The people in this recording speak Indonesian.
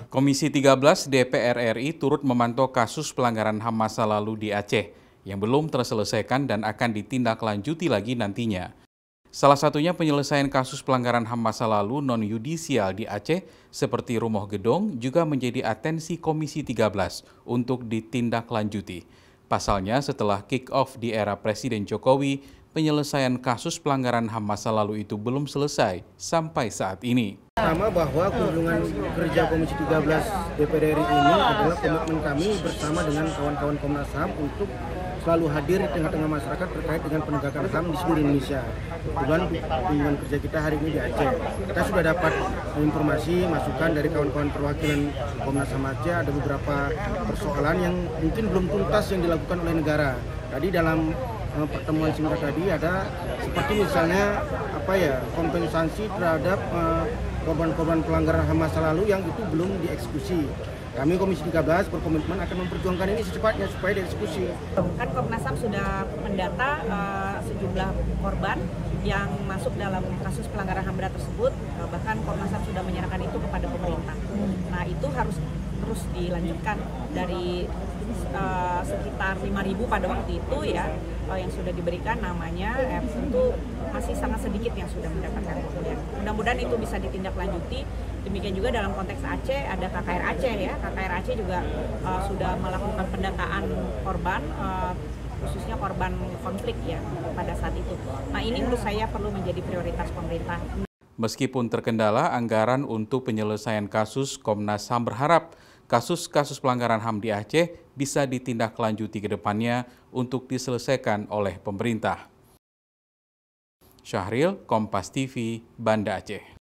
Komisi 13 DPR RI turut memantau kasus pelanggaran HAM masa lalu di Aceh yang belum terselesaikan dan akan ditindaklanjuti lagi nantinya. Salah satunya penyelesaian kasus pelanggaran HAM masa lalu non-yudisial di Aceh seperti Rumoh Gedong juga menjadi atensi Komisi 13 untuk ditindaklanjuti. Pasalnya setelah kick-off di era Presiden Jokowi, penyelesaian kasus pelanggaran HAM masa lalu itu belum selesai sampai saat ini. Pertama bahwa kunjungan kerja Komisi 13 DPR RI ini adalah komitmen kami bersama dengan kawan-kawan Komnas HAM untuk selalu hadir di tengah-tengah masyarakat terkait dengan penegakan HAM di seluruh Indonesia. Kebetulan kunjungan kerja kita hari ini di Aceh. Kita sudah dapat informasi, masukan dari kawan-kawan perwakilan Komnas HAM Aceh, ada beberapa persoalan yang mungkin belum tuntas yang dilakukan oleh negara. Tadi dalam pertemuan singkat tadi ada seperti misalnya kompensasi terhadap korban-korban pelanggaran HAM masa lalu yang itu belum dieksekusi. Kami Komisi 13 berkomitmen akan memperjuangkan ini secepatnya supaya dieksekusi. Kan Komnas HAM sudah mendata sejumlah korban yang masuk dalam kasus pelanggaran HAM berat tersebut, bahkan Komnas HAM sudah menyerahkan itu kepada pemerintah. Nah, itu harus terus dilanjutkan dari sekitar 5.000 pada waktu itu ya yang sudah diberikan namanya, tentu masih sangat sedikit yang sudah mendapatkan kemudian. Mudah-mudahan itu bisa ditindaklanjuti. Demikian juga dalam konteks Aceh ada KKR Aceh ya. KKR Aceh juga sudah melakukan pendataan korban, khususnya korban konflik ya pada saat itu. Nah, ini menurut saya perlu menjadi prioritas pemerintah. Meskipun terkendala anggaran untuk penyelesaian kasus, Komnas HAM berharap kasus-kasus pelanggaran HAM di Aceh bisa ditindaklanjuti ke depannya untuk diselesaikan oleh pemerintah. Syahril, Kompas TV, Banda Aceh.